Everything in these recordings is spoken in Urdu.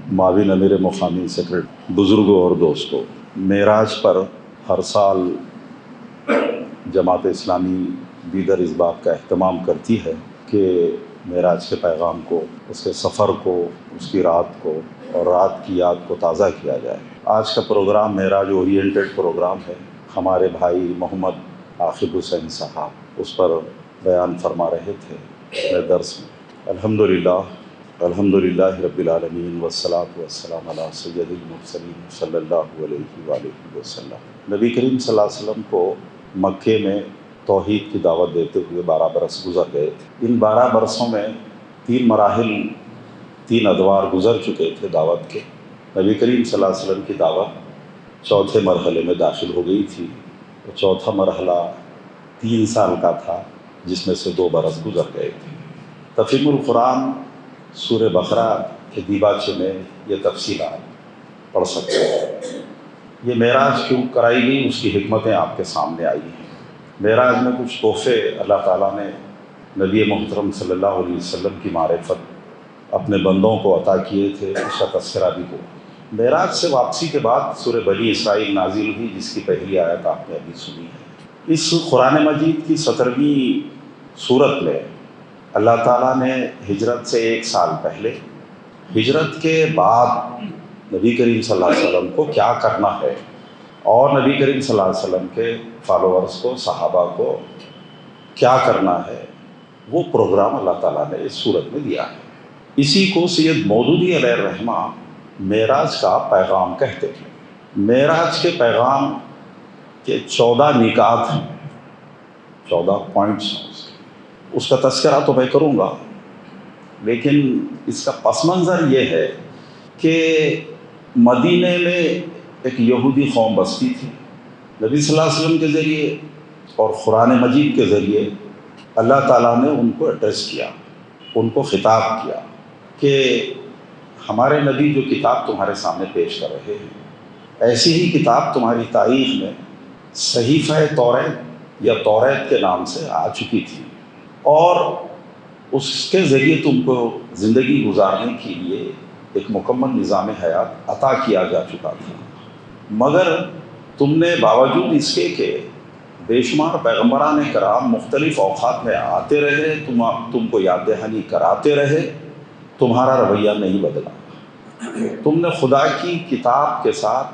معاون امیر مقامی سیکرٹری، بزرگوں اور دوستوں، معراج پر ہر سال جماعت اسلامی بیدر اس بات کا اہتمام کرتی ہے کہ معراج کے پیغام کو، اس کے سفر کو، اس کی رات کو اور رات کی یاد کو تازہ کیا جائے۔ آج کا پروگرام معراج اورینٹڈ پروگرام ہے۔ ہمارے بھائی محمد عاقب حسین صاحب اس پر بیان فرما رہے تھے اپنے درس میں۔ الحمدللہ رب العالمین والصلاة والسلام علی سید المرسلین صلی اللہ علیہ وآلہ وسلم۔ نبی کریم صلی اللہ علیہ وسلم کو مکے میں توحید کی دعوت دیتے ہوئے 12 برس گزر گئے تھے۔ ان 12 برسوں میں 3 مراحل، 3 ادوار گزر چکے تھے دعوت کے۔ نبی کریم صلی اللہ علیہ وسلم کی دعوت چوتھے مرحلے میں داخل ہو گئی تھی۔ چوتھا مرحلہ 3 سال کا تھا، جس میں سے 2 برس گزر گئے تھے۔ تفہیم القرآن سورہ بقرہ کے دیباچے میں یہ تفصیلات پڑھ سکتے ہیں۔ یہ معراج کیوں کرائی گئی، اس کی حکمتیں آپ کے سامنے آئی ہیں۔ معراج میں کچھ تحفے اللہ تعالیٰ نے نبی محترم صلی اللہ علیہ وسلم کی معرفت اپنے بندوں کو عطا کیے تھے، اس کا تذکرہ بھی ہوا۔ معراج سے واپسی کے بعد سورہ بنی اسرائیل نازل ہوئی، جس کی پہلی آیت آپ نے ابھی سنی ہے۔ اس قرآن مجید کی 17ویں سورت میں اللہ تعالیٰ نے ہجرت سے 1 سال پہلے، ہجرت کے بعد نبی کریم صلی اللہ علیہ وسلم کو کیا کرنا ہے اور نبی کریم صلی اللہ علیہ وسلم کے فالوورز کو، صحابہ کو کیا کرنا ہے، وہ پروگرام اللہ تعالیٰ نے اس سورت میں دیا ہے۔ اسی کو سید مودودی علیہ الرحمہ معراج کا پیغام کہتے ہیں۔ معراج کے پیغام کے 14 نکات ہیں، 14 پوائنٹس ہیں۔ اس کا تذکرہ تو میں کروں گا، لیکن اس کا پس منظر یہ ہے کہ مدینے میں ایک یہودی قوم بستی تھی۔ نبی صلی اللہ علیہ وسلم کے ذریعے اور قرآن مجید کے ذریعے اللہ تعالیٰ نے ان کو ایڈریس کیا، ان کو خطاب کیا کہ ہمارے نبی جو کتاب تمہارے سامنے پیش کر رہے ہیں، ایسی ہی کتاب تمہاری تاریخ میں صحیفہ توریت یا توریت کے نام سے آ چکی تھی، اور اس کے ذریعے تم کو زندگی گزارنے کے لیے ایک مکمل نظام حیات عطا کیا جا چکا تھا، مگر تم نے باوجود اس کے کہ بے شمار پیغمبران کرام مختلف اوقات میں آتے رہے، تم کو یاد دہانی کراتے رہے، تمہارا رویہ نہیں بدلا۔ تم نے خدا کی کتاب کے ساتھ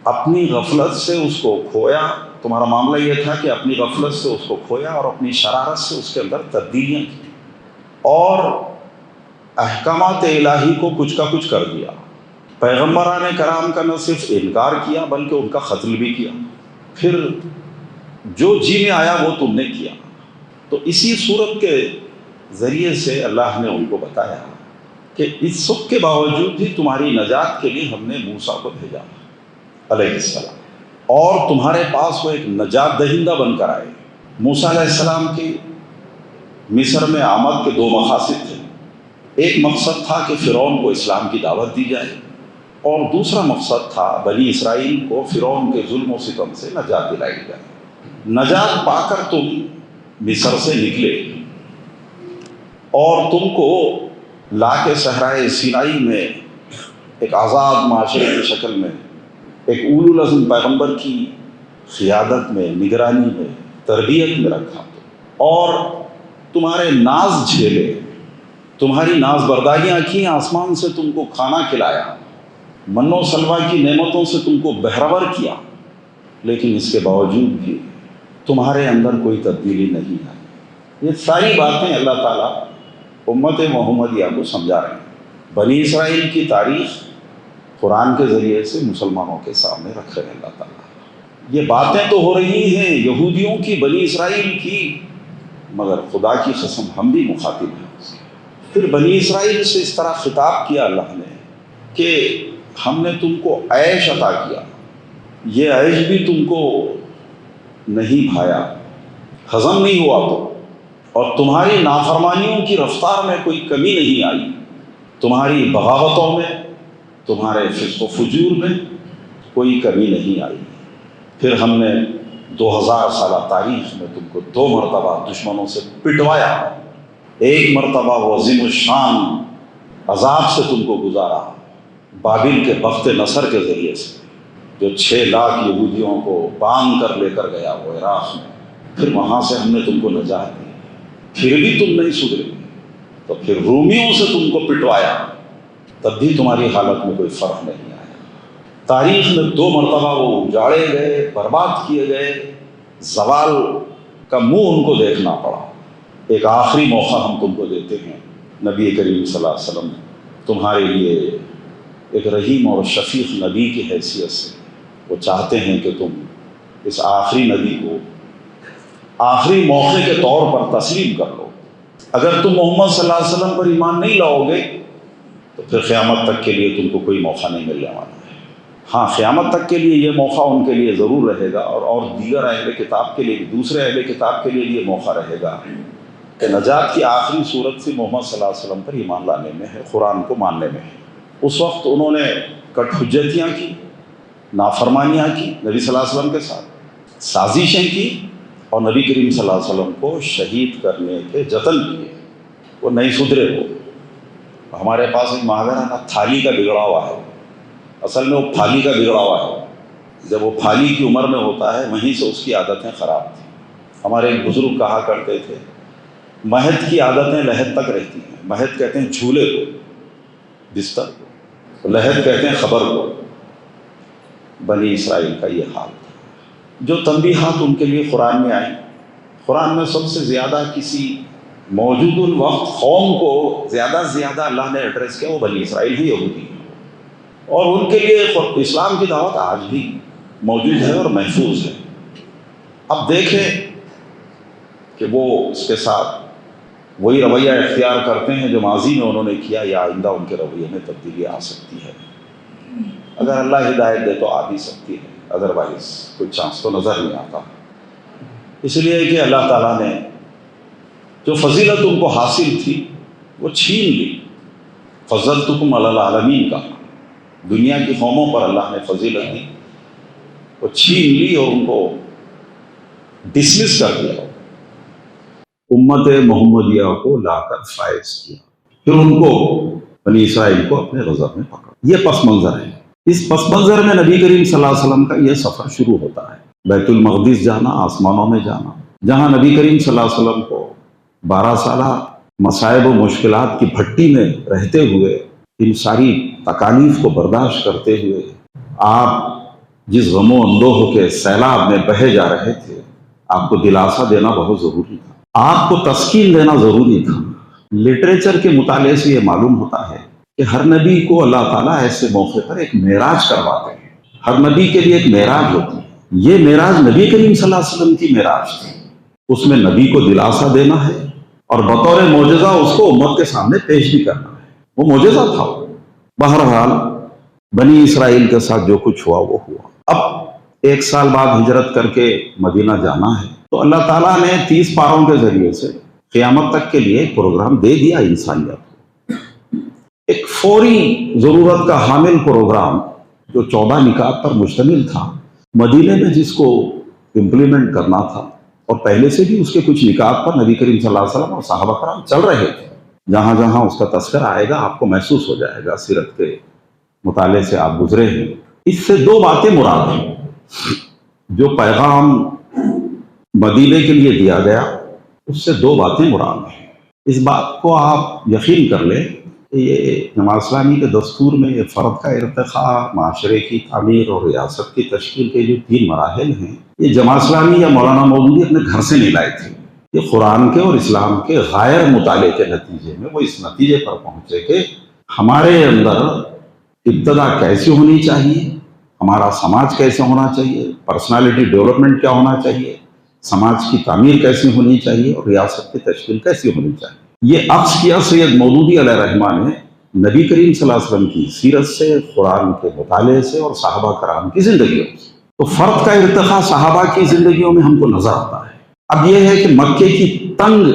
اپنی غفلت سے اس کو کھویا۔ تمہارا معاملہ یہ تھا کہ اپنی غفلت سے اس کو کھویا اور اپنی شرارت سے اس کے اندر تبدیلیاں کی، اور احکامات الہی کو کچھ کا کچھ کر دیا۔ پیغمبران کرام کا نہ صرف انکار کیا بلکہ ان کا قتل بھی کیا۔ پھر جو جی میں آیا وہ تم نے کیا۔ تو اسی صورت کے ذریعے سے اللہ نے ان کو بتایا کہ اس سب کے باوجود بھی تمہاری نجات کے لیے ہم نے موسیٰ کو بھیجا علیہ السلام، اور تمہارے پاس وہ ایک نجات دہندہ بن کر آئے۔ موسیٰ علیہ السلام کی مصر میں آمد کے 2 مقاصد تھے۔ ایک مقصد تھا کہ فرعون کو اسلام کی دعوت دی جائے، اور دوسرا مقصد تھا بنی اسرائیل کو فرعون کے ظلم و ستم سے نجات دلائی جائے۔ نجات پا کر تم مصر سے نکلے، اور تم کو لا کے صحرائے سینائی میں ایک آزاد معاشرے کی شکل میں ایک اولو العزم پیغمبر کی قیادت میں، نگرانی میں، تربیت میں رکھا، اور تمہارے ناز جھیلے، تمہاری ناز برداریاں کی، آسمان سے تم کو کھانا کھلایا، من و سلوہ کی نعمتوں سے تم کو بہرور کیا، لیکن اس کے باوجود بھی تمہارے اندر کوئی تبدیلی نہیں آئی۔ یہ ساری باتیں اللہ تعالیٰ امت محمدیہ کو سمجھا رہے ہیں۔ بنی اسرائیل کی تاریخ قرآن کے ذریعے سے مسلمانوں کے سامنے رکھ رہے ہیں اللہ تعالیٰ۔ یہ باتیں تو ہو رہی ہیں یہودیوں کی، بنی اسرائیل کی، مگر خدا کی قسم ہم بھی مخاطب ہیں۔ پھر بنی اسرائیل سے اس طرح خطاب کیا اللہ نے کہ ہم نے تم کو عیش عطا کیا، یہ عیش بھی تم کو نہیں بھایا، ہضم نہیں ہوا، اور تمہاری نافرمانیوں کی رفتار میں کوئی کمی نہیں آئی، تمہاری بغاوتوں میں، تمہارے فسق و فجور میں کوئی کمی نہیں آئی۔ پھر ہم نے 2000 سالہ تاریخ میں تم کو 2 مرتبہ دشمنوں سے پٹوایا، ایک مرتبہ وہ عظیم الشان عذاب سے تم کو گزارا، بابل کے بخت نصر کے ذریعے سے، جو 6 لاکھ یہودیوں کو باندھ کر لے کر گیا وہ عراق میں، پھر وہاں سے ہم نے تم کو نجات دی، پھر بھی تم نہیں سدھرے، تو پھر رومیوں سے تم کو پٹوایا، تب بھی تمہاری حالت میں کوئی فرق نہیں آیا۔ تاریخ میں 2 مرتبہ وہ اجاڑے گئے، برباد کیے گئے، زوال کا منہ ان کو دیکھنا پڑا۔ ایک آخری موقع ہم تم کو دیتے ہیں، نبی کریم صلی اللہ علیہ وسلم تمہارے لیے ایک رحیم اور شفیق نبی کی حیثیت سے وہ چاہتے ہیں کہ تم اس آخری نبی کو آخری موقع کے طور پر تسلیم کر لو۔ اگر تم محمد صلی اللہ علیہ وسلم پر ایمان نہیں لاؤ گے تو پھر قیامت تک کے لیے تم کو کوئی موقع نہیں ملنے والا ہے۔ ہاں، قیامت تک کے لیے یہ موقع ان کے لیے ضرور رہے گا، اور دیگر اہل کتاب کے لیے بھی، دوسرے اہل کتاب کے لیے بھی یہ موقع رہے گا کہ نجات کی آخری صورت سے محمد صلی اللہ علیہ وسلم پر ایمان لانے میں ہے، قرآن کو ماننے میں ہے۔ اس وقت انہوں نے کٹ حجتیاں کی، نافرمانیاں کی نبی صلی اللہ علیہ وسلم کے ساتھ، سازشیں کی، اور نبی کریم صلی اللہ علیہ وسلم کو شہید کرنے کے جتن کیے۔ وہ نہیں سدھرے۔ وہ ہمارے پاس ایک محاورہ نا، تھالی کا بگڑا ہوا ہے، اصل میں وہ پھالی کا بگڑا ہوا ہے۔ جب وہ پھالی کی عمر میں ہوتا ہے وہیں سے اس کی عادتیں خراب تھیں۔ ہمارے ایک بزرگ کہا کرتے تھے، مہد کی عادتیں لحد تک رہتی ہیں۔ مہد کہتے ہیں جھولے کو، بستر کو، لحد کہتے ہیں خبر کو۔ بنی اسرائیل کا یہ حال تھا۔ جو تنبیہات ان کے لیے قرآن میں آئیں، قرآن میں سب سے زیادہ کسی موجود الوقت قوم کو زیادہ سے زیادہ اللہ نے ایڈریس کیا، وہ بنی اسرائیل ہی، یہودی ہیں، اور ان کے لیے اسلام کی دعوت آج بھی موجود ہے اور محفوظ ہے۔ اب دیکھیں کہ وہ اس کے ساتھ وہی رویہ اختیار کرتے ہیں جو ماضی میں انہوں نے کیا، یا آئندہ ان کے رویے میں تبدیلی آ سکتی ہے۔ اگر اللہ ہدایت دے تو آ بھی سکتی ہے، ادروائز کوئی چانس تو نظر نہیں آتا۔ اس لیے کہ اللہ تعالیٰ نے جو فضیلت ان کو حاصل تھی وہ چھین لی۔ فضلتکم علی العالمین کا، دنیا کی قوموں پر اللہ نے فضیلت دی، وہ چھین لی اور ان کو ڈسمس کر دیا، امت محمدیہ کو لا کر فائز کیا، پھر ان کو بنی اسرائیل کو اپنے غضب میں پکڑا۔ یہ پس منظر ہے۔ اس پس منظر میں نبی کریم صلی اللہ علیہ وسلم کا یہ سفر شروع ہوتا ہے، بیت المقدس جانا، آسمانوں میں جانا، جہاں نبی کریم صلی اللہ علیہ وسلم کو 12 سالہ مصائب و مشکلات کی بھٹی میں رہتے ہوئے، ان ساری تکالیف کو برداشت کرتے ہوئے آپ جس غم و اندوہ کے سیلاب میں بہے جا رہے تھے، آپ کو دلاسا دینا بہت ضروری تھا، آپ کو تسکین دینا ضروری تھا۔ لٹریچر کے مطالعے سے یہ معلوم ہوتا ہے کہ ہر نبی کو اللہ تعالیٰ ایسے موقع پر ایک معراج کرواتے ہیں۔ ہر نبی کے لیے ایک معراج ہوتی ہے۔ یہ معراج نبی کریم صلی اللہ علیہ وسلم کی معراج تھی۔ اس میں نبی کو دلاسا دینا ہے اور بطور معجزہ اس کو امت کے سامنے پیش بھی کرنا ہے۔ وہ معجزہ تھا۔ بہرحال بنی اسرائیل کے ساتھ جو کچھ ہوا وہ ہوا۔ اب 1 سال بعد ہجرت کر کے مدینہ جانا ہے، تو اللہ تعالیٰ نے 30 پاروں کے ذریعے سے قیامت تک کے لیے ایک پروگرام دے دیا انسانیت کو، ایک فوری ضرورت کا حامل پروگرام جو 14 نکات پر مشتمل تھا، مدینے میں جس کو امپلیمنٹ کرنا تھا، اور پہلے سے بھی اس کے کچھ نکات پر نبی کریم صلی اللہ علیہ وسلم اور صحابہ کرام چل رہے تھے۔ جہاں جہاں اس کا تذکرہ آئے گا آپ کو محسوس ہو جائے گا، سیرت کے مطالعے سے آپ گزرے ہیں۔ اس سے 2 باتیں مراد ہیں۔ جو پیغام مدینے کے لیے دیا گیا اس سے 2 باتیں مراد ہیں۔ اس بات کو آپ یقین کر لیں کہ یہ جماعت اسلامی کے دستور میں یہ فرد کا ارتقاء، معاشرے کی تعمیر اور ریاست کی تشکیل کے جو 3 مراحل ہیں، یہ جماعت اسلامی یا مولانا مودودی اپنے گھر سے نہیں لائے تھے۔ یہ قرآن کے اور اسلام کے غیر مطالعے کے نتیجے میں وہ اس نتیجے پر پہنچے کہ ہمارے اندر ابتدا کیسی ہونی چاہیے، ہمارا سماج کیسے ہونا چاہیے، پرسنالٹی ڈیولپمنٹ کیا ہونا چاہیے، سماج کی تعمیر کیسی ہونی چاہیے، اور ریاست کی تشکیل کیسی ہونی چاہیے۔ یہ عکس کیا سید مودودی علیہ الرحمہ نے نبی کریم صلی اللہ علیہ وسلم کی سیرت سے، قرآن کے مطالعے سے اور صحابہ کرام کی زندگیوں سے۔ تو فرد کا ارتقاء صحابہ کی زندگیوں میں ہم کو نظر آتا ہے۔ اب یہ ہے کہ مکے کی تنگ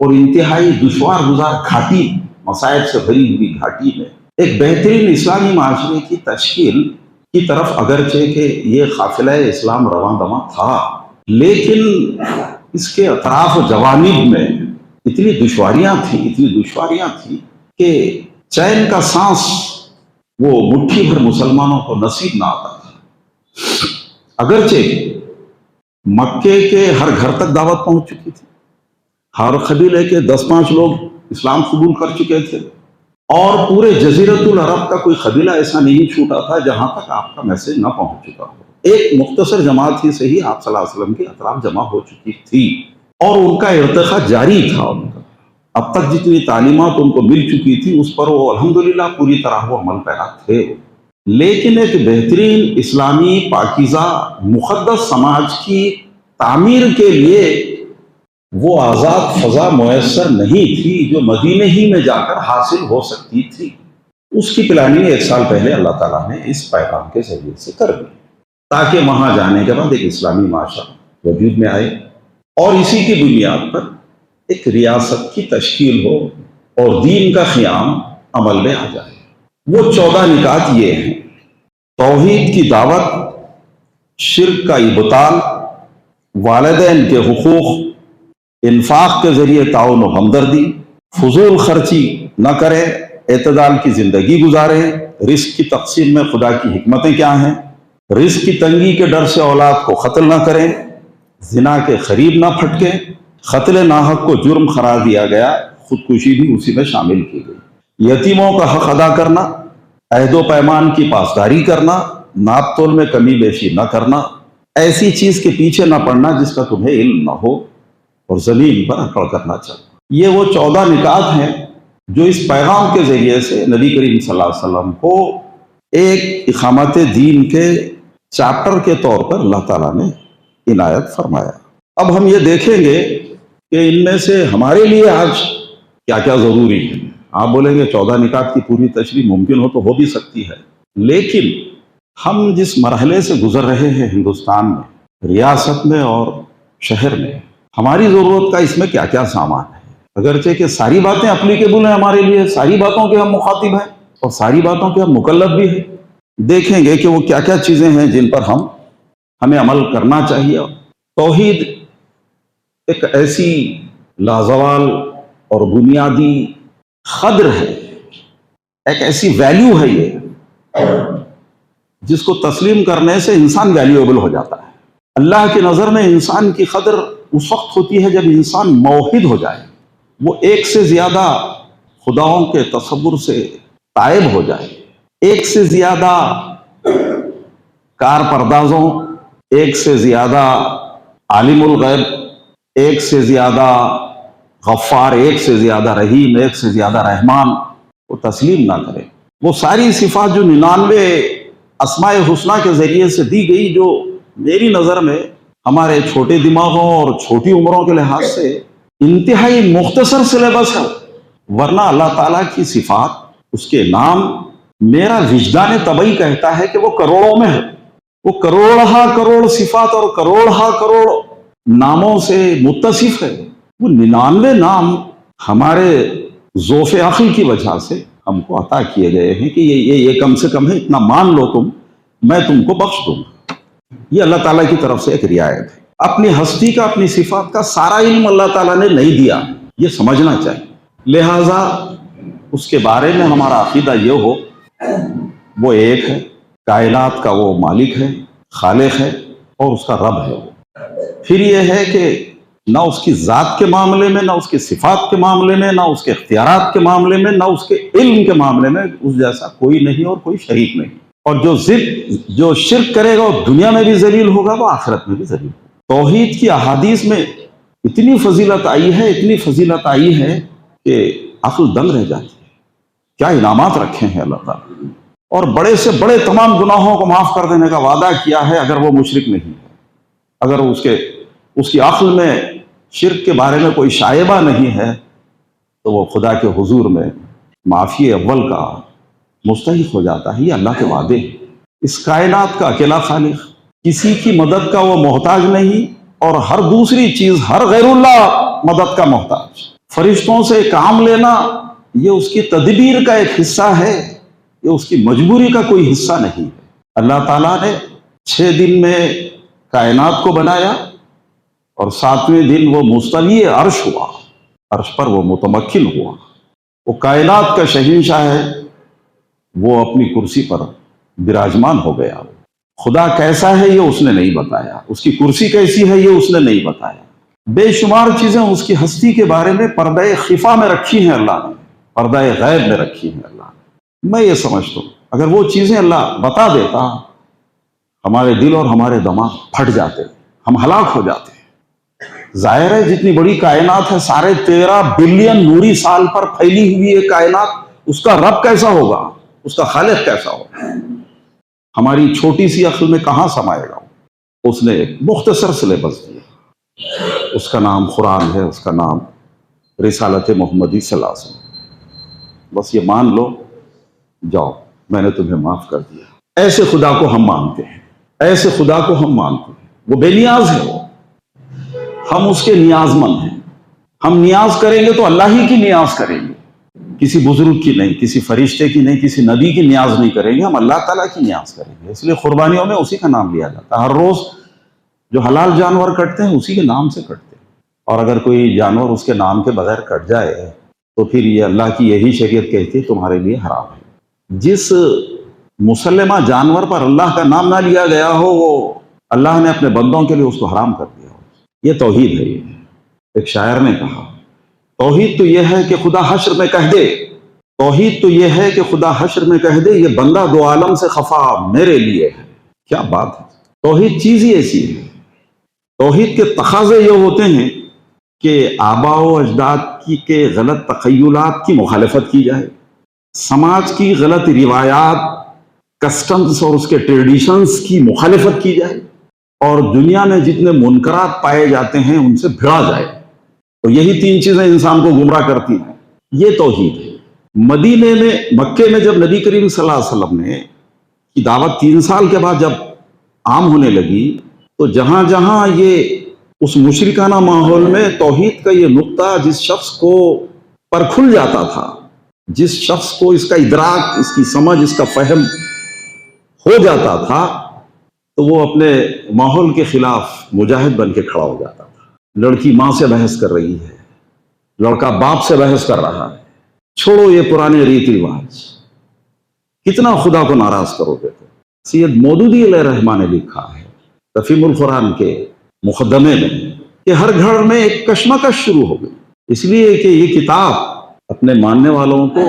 اور انتہائی دشوار گزار گھاٹی، مصائب سے بھری ہوئی گھاٹی میں ایک بہترین اسلامی معاشرے کی تشکیل کی طرف اگرچہ کہ یہ قافلہ اسلام رواں دواں تھا، لیکن اس کے اطراف و جوانب میں اتنی دشواریاں تھیں کہ چین کا سانس وہ مٹھی بھر مسلمانوں کو نصیب نہ آتا تھا، اگرچہ مکے کے ہر گھر تک دعوت پہنچ چکی تھی، ہر قبیلے کے 10-5 لوگ اسلام قبول کر چکے تھے، اور پورے جزیرت العرب کا کوئی قبیلہ ایسا نہیں چھوٹا تھا جہاں تک آپ کا میسج نہ پہنچ چکا ہو۔ ایک مختصر جماعت ہی سے ہی آپ صلی اللہ علیہ وسلم کی اطراف جمع ہو چکی تھی، اور ان کا ارتقا جاری تھا۔ ان کا اب تک جتنی تعلیمات ان کو مل چکی تھی اس پر وہ الحمدللہ پوری طرح وہ عمل پیرا تھے، لیکن ایک بہترین اسلامی پاکیزہ مقدس سماج کی تعمیر کے لیے وہ آزاد فضا میسر نہیں تھی جو مدینے ہی میں جا کر حاصل ہو سکتی تھی۔ اس کی پلاننگ 1 سال پہلے اللہ تعالیٰ نے اس پیغام کے ذریعے سے کر دی، تاکہ وہاں جانے کے بعد ایک اسلامی معاشرہ وجود میں آئے، اور اسی کی بنیاد پر ایک ریاست کی تشکیل ہو اور دین کا قیام عمل میں آ جائے۔ وہ 14 نکات یہ ہیں: توحید کی دعوت، شرک کا ابطال، والدین کے حقوق، انفاق کے ذریعے تعاون و ہمدردی، فضول خرچی نہ کریں، اعتدال کی زندگی گزاریں، رزق کی تقسیم میں خدا کی حکمتیں کیا ہیں، رزق کی تنگی کے ڈر سے اولاد کو قتل نہ کریں، زنا کے قریب نہ پھٹکیں، قتل ناحق کو جرم قرار دیا گیا، خودکشی بھی اسی میں شامل کی گئی، یتیموں کا حق ادا کرنا، عہد و پیمان کی پاسداری کرنا، ناپ تول میں کمی بیشی نہ کرنا، ایسی چیز کے پیچھے نہ پڑنا جس کا تمہیں علم نہ ہو، اور زمین پر اکڑ کرنا چاہیے۔ یہ وہ 14 نکات ہیں جو اس پیغام کے ذریعے سے نبی کریم صلی اللہ علیہ وسلم کو ایک اقامت دین کے چیپٹر کے طور پر اللہ تعالیٰ نے عنایت فرمایا۔ اب ہم یہ دیکھیں گے کہ ان میں سے ہمارے لیے آج کیا کیا ضروری ہے۔ آپ بولیں گے 14 نکات کی پوری تشریح ممکن ہو بھی سکتی ہے، لیکن ہم جس مرحلے سے گزر رہے ہیں ہندوستان میں، ریاست میں اور شہر میں، ہماری ضرورت کا اس میں کیا کیا سامان ہے۔ اگرچہ کہ ساری باتیں اپلیکیبل ہیں ہمارے لیے، ساری باتوں کے ہم مخاطب ہیں اور ساری باتوں کے ہم مکلف بھی ہیں، دیکھیں گے کہ وہ کیا کیا چیزیں ہیں جن پر ہمیں عمل کرنا چاہیے۔ توحید ایک ایسی لازوال اور بنیادی قدر ہے، ایک ایسی ویلیو ہے یہ، جس کو تسلیم کرنے سے انسان ویلیویبل ہو جاتا ہے۔ اللہ کی نظر میں انسان کی قدر اس وقت ہوتی ہے جب انسان موحد ہو جائے، وہ ایک سے زیادہ خداؤں کے تصور سے تائب ہو جائے، ایک سے زیادہ کار پردازوں، ایک سے زیادہ عالم الغیب، ایک سے زیادہ غفار، ایک سے زیادہ رحیم، ایک سے زیادہ رحمان وہ تسلیم نہ کرے۔ وہ ساری صفات جو 99 اسماء حسنیٰ کے ذریعے سے دی گئی، جو میری نظر میں ہمارے چھوٹے دماغوں اور چھوٹی عمروں کے لحاظ سے انتہائی مختصر سلیبس ہے، ورنہ اللہ تعالیٰ کی صفات، اس کے نام، میرا وجدان طبعی کہتا ہے کہ وہ کروڑوں میں ہے، وہ کروڑہا کروڑ صفات اور کروڑہا کروڑ ناموں سے متصف ہے۔ وہ 99 نام ہمارے ذوف عقل کی وجہ سے ہم کو عطا کیے گئے ہیں کہ یہ کم سے کم ہے، اتنا مان لو تم، میں تم کو بخش دوں گا۔ یہ اللہ تعالیٰ کی طرف سے ایک رعایت ہے۔ اپنی ہستی کا، اپنی صفات کا سارا علم اللہ تعالیٰ نے نہیں دیا، یہ سمجھنا چاہیے۔ لہٰذا اس کے بارے میں ہمارا عقیدہ یہ ہو، وہ ایک ہے، کائنات کا وہ مالک ہے، خالق ہے اور اس کا رب ہے وہ۔ پھر یہ ہے کہ نہ اس کی ذات کے معاملے میں، نہ اس کی صفات کے معاملے میں، نہ اس کے اختیارات کے معاملے میں، نہ اس کے علم کے معاملے میں اس جیسا کوئی نہیں اور کوئی شریک نہیں، اور جو شرک کرے گا وہ دنیا میں بھی ذلیل ہوگا، وہ آخرت میں بھی ذلیل ہوگا۔ توحید کی احادیث میں اتنی فضیلت آئی ہے، اتنی فضیلت آئی ہے کہ عقل دنگ رہ جاتی ہے۔ کیا انعامات رکھے ہیں اللہ تعالیٰ، اور بڑے سے بڑے تمام گناہوں کو معاف کر دینے کا وعدہ کیا ہے اگر وہ مشرک نہیں ہے، اگر اس کی عقل میں شرک کے بارے میں کوئی شائبہ نہیں ہے، تو وہ خدا کے حضور میں معافی اول کا مستحق ہو جاتا ہے۔ یہ اللہ کے وعدے ہیں۔ اس کائنات کا اکیلا خالق، کسی کی مدد کا وہ محتاج نہیں، اور ہر دوسری چیز، ہر غیر اللہ مدد کا محتاج۔ فرشتوں سے کام لینا یہ اس کی تدبیر کا ایک حصہ ہے، یہ اس کی مجبوری کا کوئی حصہ نہیں ہے۔ اللہ تعالیٰ نے 6 دن میں کائنات کو بنایا، اور 7ویں دن وہ مستوی عرش ہوا، عرش پر وہ متمکن ہوا۔ وہ کائنات کا شہنشاہ ہے، وہ اپنی کرسی پر براجمان ہو گیا۔ خدا کیسا ہے یہ اس نے نہیں بتایا، اس کی کرسی کیسی ہے یہ اس نے نہیں بتایا۔ بے شمار چیزیں اس کی ہستی کے بارے میں پردہ خفا میں رکھی ہیں اللہ نے، پردہ غیب میں رکھی ہیں اللہ نے۔ میں یہ سمجھتا ہوں اگر وہ چیزیں اللہ بتا دیتا، ہمارے دل اور ہمارے دماغ پھٹ جاتے، ہم ہلاک ہو جاتے۔ ظاہر ہے جتنی بڑی کائنات ہے، 13.5 بلین نوری سال پر پھیلی ہوئی ہے کائنات، اس کا رب کیسا ہوگا، اس کا خالق کیسا ہوگا؟ ہماری چھوٹی سی عقل میں کہاں سمائے گا؟ اس نے ایک مختصر سلیبس دیا، اس کا نام قرآن ہے، اس کا نام رسالت محمدی صلی اللہ علیہ وسلم۔ بس یہ مان لو، جاؤ میں نے تمہیں معاف کر دیا۔ ایسے خدا کو ہم مانتے ہیں، ایسے خدا کو ہم مانتے ہیں۔ وہ بے نیاز ہے، وہ، ہم اس کے نیاز مند ہیں۔ ہم نیاز کریں گے تو اللہ ہی کی نیاز کریں گے، کسی بزرگ کی نہیں، کسی فرشتے کی نہیں، کسی نبی کی نیاز نہیں کریں گے، ہم اللہ تعالیٰ کی نیاز کریں گے۔ اس لیے قربانیوں میں اسی کا نام لیا جاتا ہے۔ ہر روز جو حلال جانور کٹتے ہیں اسی کے نام سے کٹتے ہیں، اور اگر کوئی جانور اس کے نام کے بغیر کٹ جائے تو پھر یہ اللہ کی یہی شریعت کہتی ہے تمہارے لیے حرام ہے۔ جس مسلمہ جانور پر اللہ کا نام نہ لیا گیا ہو، وہ اللہ نے اپنے بندوں کے لیے اس کو حرام کر دیا ہو۔ یہ توحید ہے۔ یہ ایک شاعر نے کہا، توحید تو یہ ہے کہ خدا حشر میں کہہ دے، توحید تو یہ ہے کہ خدا حشر میں کہہ دے، یہ بندہ دو عالم سے خفا میرے لیے ہے۔ کیا بات ہے! توحید چیز ہی ایسی ہے۔ توحید کے تقاضے یہ ہوتے ہیں کہ آباء و اجداد کے غلط تخیلات کی مخالفت کی جائے، سماج کی غلط روایات، کسٹمز اور اس کے ٹریڈیشنز کی مخالفت کی جائے، اور دنیا میں جتنے منکرات پائے جاتے ہیں ان سے بھڑا جائے۔ تو یہی 3 چیزیں انسان کو گمراہ کرتی ہیں۔ یہ توحید ہے۔ مدینے میں، مکے میں جب نبی کریم صلی اللہ علیہ وسلم نے کی دعوت 3 سال کے بعد جب عام ہونے لگی، تو جہاں جہاں یہ اس مشرکانہ ماحول میں توحید کا یہ نقطہ جس شخص کو پر کھل جاتا تھا، جس شخص کو اس کا ادراک، اس کی سمجھ، اس کا فہم ہو جاتا تھا، تو وہ اپنے ماحول کے خلاف مجاہد بن کے کھڑا ہو جاتا تھا۔ لڑکی ماں سے بحث کر رہی ہے، لڑکا باپ سے بحث کر رہا ہے، چھوڑو یہ پرانے ریت رواج، کتنا خدا کو ناراض کرو گے۔ سید مودودی علیہ الرحمہ نے لکھا ہے تفہیم القرآن کے مقدمے میں کہ ہر گھر میں ایک کشمکش شروع ہو گئی، اس لیے کہ یہ کتاب اپنے ماننے والوں کو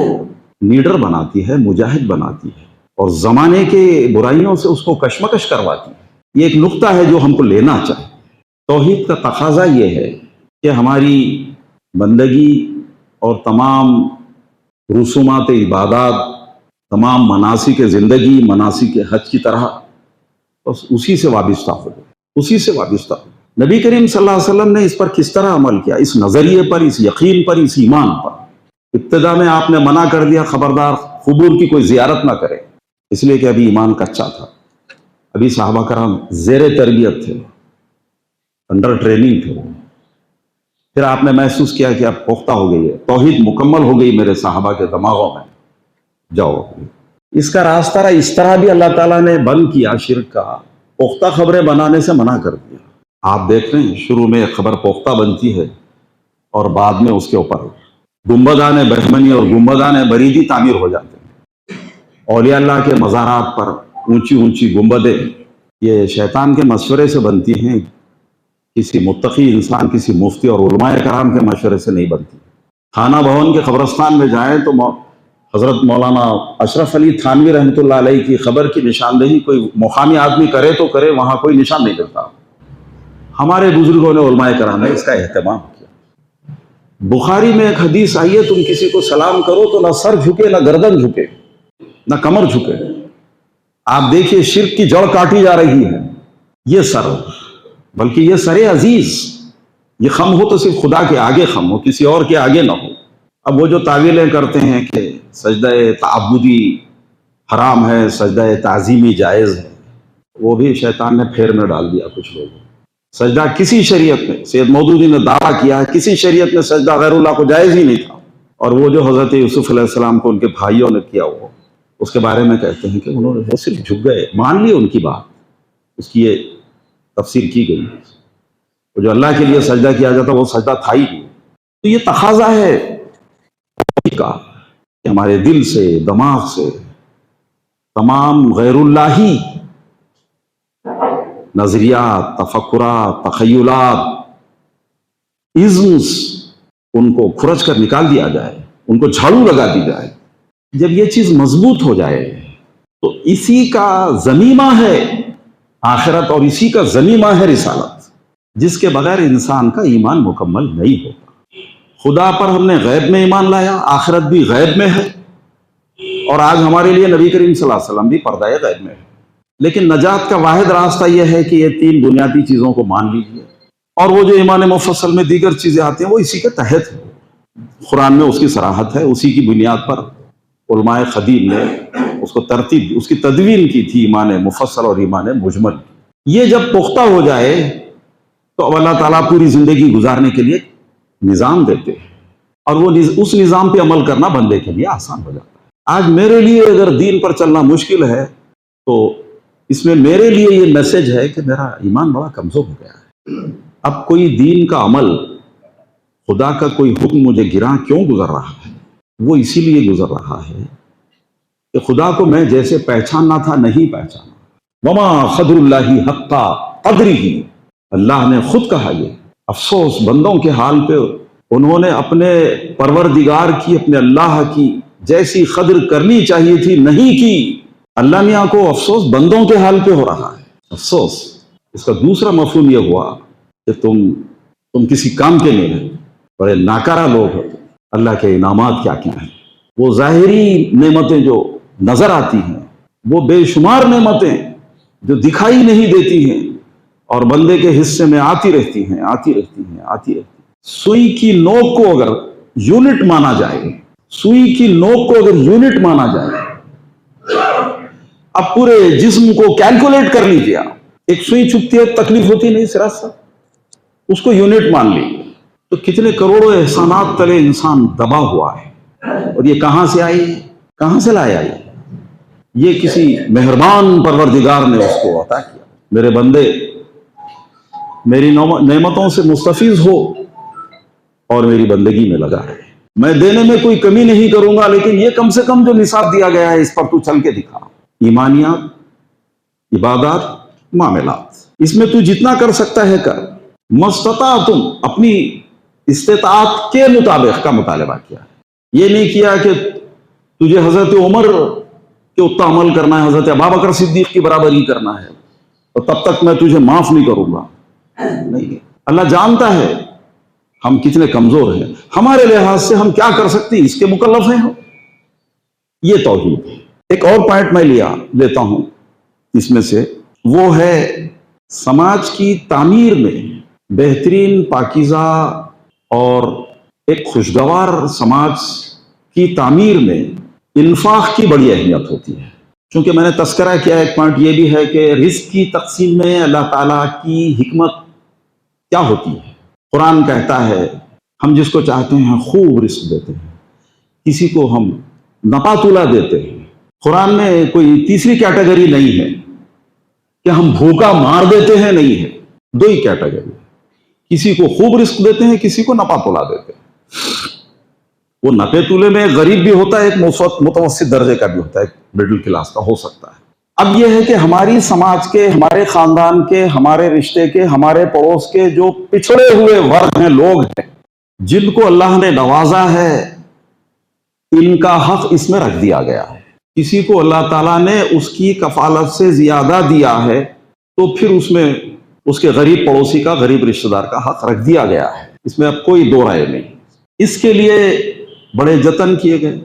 لیڈر بناتی ہے، مجاہد بناتی ہے، اور زمانے کے برائیوں سے اس کو کشمکش کرواتی ہے۔ یہ ایک نقطہ ہے جو ہم کو لینا چاہیے۔ توحید کا تقاضا یہ ہے کہ ہماری بندگی اور تمام رسومات عبادات، تمام مناسک زندگی، مناسک حج کی طرح بس اسی سے وابستہ ہو گئے، اسی سے وابستہ ہو۔ نبی کریم صلی اللہ علیہ وسلم نے اس پر کس طرح عمل کیا، اس نظریے پر، اس یقین پر، اس ایمان پر؟ ابتدا میں آپ نے منع کر دیا، خبردار قبور کی کوئی زیارت نہ کرے، اس لیے کہ ابھی ایمان کچا تھا، ابھی صحابہ کرام زیر تربیت تھے، انڈر ٹریننگ تھے۔ پھر آپ نے محسوس کیا کہ اب پختہ ہو گئی ہے، توحید مکمل ہو گئی میرے صحابہ کے دماغوں میں، جاؤ۔ اس کا راستہ اس طرح بھی اللہ تعالیٰ نے بند کیا، شرک کا پختہ خبریں بنانے سے منع کر دیا۔ آپ دیکھ رہے ہیں شروع میں ایک خبر پختہ بنتی ہے اور بعد میں اس کے اوپر گنبدان بہمنی اور گنبدان بریدی تعمیر ہو جاتے ہیں۔ اولیاء اللہ کے مزارات پر اونچی اونچی گنبدیں یہ شیطان کے مشورے سے بنتی ہیں، کسی متقی انسان، کسی مفتی اور علماء کرام کے مشورے سے نہیں بنتی۔ تھانہ بھون کے قبرستان میں جائیں تو حضرت مولانا اشرف علی تھانوی رحمۃ اللہ علیہ کی خبر کی نشاندہی کوئی مقامی آدمی کرے تو کرے، وہاں کوئی نشان نہیں ملتا۔ ہمارے بزرگوں نے، علماء کرام نے اس کا اہتمام کیا۔ بخاری میں ایک حدیث آئی ہے، تم کسی کو سلام کرو تو نہ سر جھکے، نہ گردن جھکے، نہ کمر جھکے۔ آپ دیکھیے شرک کی جڑ کاٹی جا رہی ہے۔ یہ سر، بلکہ یہ سر عزیز، یہ خم ہو تو صرف خدا کے آگے خم ہو، کسی اور کے آگے نہ ہو۔ اب وہ جو تعویلیں کرتے ہیں کہ سجدہ تعبدی حرام ہے، سجدہ تعظیمی جائز ہے، وہ بھی شیطان نے پھیر میں ڈال دیا کچھ لوگوں۔ سجدہ کسی شریعت میں، سید مودودی نے دعویٰ کیا ہے کسی شریعت میں سجدہ غیر اللہ کو جائز ہی نہیں تھا، اور وہ جو حضرت یوسف علیہ السلام کو ان کے بھائیوں نے کیا، وہ اس کے بارے میں کہتے ہیں کہ انہوں نے وہ صرف جھک گئے، مان لی ان کی بات، اس کی یہ تفسیر کی گئی۔ وہ جو اللہ کے لیے سجدہ کیا جاتا وہ سجدہ تھا ہی نہیں۔ تو یہ تقاضا ہے کا کہ ہمارے دل سے، دماغ سے تمام غیر اللہی نظریات، تفکرات، تخیلات، ازمز، ان کو کھرچ کر نکال دیا جائے، ان کو جھاڑو لگا دی جائے. جب یہ چیز مضبوط ہو جائے تو اسی کا ضمیمہ ہے آخرت، اور اسی کا ضمیمہ ہے رسالت، جس کے بغیر انسان کا ایمان مکمل نہیں ہوتا. خدا پر ہم نے غیب میں ایمان لایا، آخرت بھی غیب میں ہے، اور آج ہمارے لیے نبی کریم صلی اللہ علیہ وسلم بھی پردہ غیب میں ہے. لیکن نجات کا واحد راستہ یہ ہے کہ یہ تین بنیادی چیزوں کو مان لیجیے، اور وہ جو ایمان مفصل میں دیگر چیزیں آتی ہیں وہ اسی کے تحت ہے. قرآن میں اس کی صراحت ہے، اسی کی بنیاد پر علماء قدیم نے اس کو ترتیب، اس کی تدوین کی تھی، ایمان مفصل اور ایمان مجمل. یہ جب پختہ ہو جائے تو اب اللہ تعالیٰ پوری زندگی گزارنے کے لیے نظام دیتے ہیں، اور وہ اس نظام پہ عمل کرنا بندے کے لیے آسان ہو جاتا ہے. آج میرے لیے اگر دین پر چلنا مشکل ہے تو اس میں میرے لیے یہ میسج ہے کہ میرا ایمان بڑا کمزور ہو گیا ہے. اب کوئی دین کا عمل، خدا کا کوئی حکم مجھے گراں کیوں گزر رہا ہے؟ وہ اسی لیے گزر رہا ہے کہ خدا کو میں جیسے پہچاننا تھا نہیں پہچانا. وما قدر اللہ حق قدرہ، اللہ نے خود کہا. یہ افسوس بندوں کے حال پہ، انہوں نے اپنے پروردگار کی، اپنے اللہ کی جیسی قدر کرنی چاہیے تھی نہیں کی. اللہ میاں کو افسوس بندوں کے حال پہ ہو رہا ہے. افسوس. اس کا دوسرا مفہوم یہ ہوا کہ تم کسی کام کے نہیں رہے، بڑے ناکارہ لوگ ہو. اللہ کے انعامات کیا کیا ہیں، وہ ظاہری نعمتیں جو نظر آتی ہیں، وہ بے شمار نعمتیں جو دکھائی نہیں دیتی ہیں اور بندے کے حصے میں آتی رہتی ہیں، آتی رہتی ہیں، آتی رہتی ہیں. سوئی کی نوک کو اگر یونٹ مانا جائے، سوئی کی نوک کو اگر یونٹ مانا جائے، اب پورے جسم کو کیلکولیٹ کر لیجیے. ایک سوئی چپتی ہے، تکلیف ہوتی نہیں سرا سا، اس کو یونٹ مان لی تو کتنے کروڑوں احسانات تلے انسان دبا ہوا ہے. اور یہ کہاں سے آئی، کہاں سے لایا؟ یہ کسی مہربان پروردگار نے اس کو عطا کیا. میرے بندے میری نعمتوں سے مستفیض ہو اور میری بندگی میں لگا رہے. میں دینے میں کوئی کمی نہیں کروں گا، لیکن یہ کم سے کم جو نصاب دیا گیا ہے اس پر تو چل کے دکھا. ایمانیات، عبادات، معاملات، اس میں تو جتنا کر سکتا ہے کر. مستطاعتم، اپنی استطاعت کے مطابق کا مطالبہ کیا. یہ نہیں کیا کہ تجھے حضرت عمر کے اتنا عمل کرنا ہے، حضرت ابوبکر صدیق کی برابری کرنا ہے، اور تب تک میں تجھے معاف نہیں کروں گا. نہیں، اللہ جانتا ہے ہم کتنے کمزور ہیں، ہمارے لحاظ سے ہم کیا کر سکتے ہیں، اس کے مکلف ہیں ہم. یہ توحید ہے. ایک اور پوائنٹ میں لیتا ہوں اس میں سے، وہ ہے سماج کی تعمیر میں، بہترین، پاکیزہ اور ایک خوشگوار سماج کی تعمیر میں انفاق کی بڑی اہمیت ہوتی ہے. چونکہ میں نے تذکرہ کیا، ایک پوائنٹ یہ بھی ہے کہ رزق کی تقسیم میں اللہ تعالیٰ کی حکمت کیا ہوتی ہے. قرآن کہتا ہے ہم جس کو چاہتے ہیں خوب رزق دیتے ہیں، کسی کو ہم نپا تولا دیتے ہیں. قرآن میں کوئی تیسری کیٹیگری نہیں ہے کہ ہم بھوکا مار دیتے ہیں، نہیں ہے. دو ہی کیٹیگری، کسی کو خوب رزق دیتے ہیں، کسی کو نپا تولا دیتے ہیں. وہ نپے تولے میں غریب بھی ہوتا ہے، ایک متوسط درجے کا بھی ہوتا ہے، ایک مڈل کلاس کا ہو سکتا ہے. اب یہ ہے کہ ہماری سماج کے، ہمارے خاندان کے، ہمارے رشتے کے، ہمارے پڑوس کے جو پچھڑے ہوئے ورگ ہیں، لوگ ہیں، جن کو اللہ نے نوازا ہے، ان کا حق اس میں رکھ دیا گیا ہے. کسی کو اللہ تعالیٰ نے اس کی کفالت سے زیادہ دیا ہے تو پھر اس میں اس کے غریب پڑوسی کا، غریب رشتہ دار کا حق رکھ دیا گیا ہے. اس میں اب کوئی دو رائے نہیں. اس کے لیے بڑے جتن کیے گئے.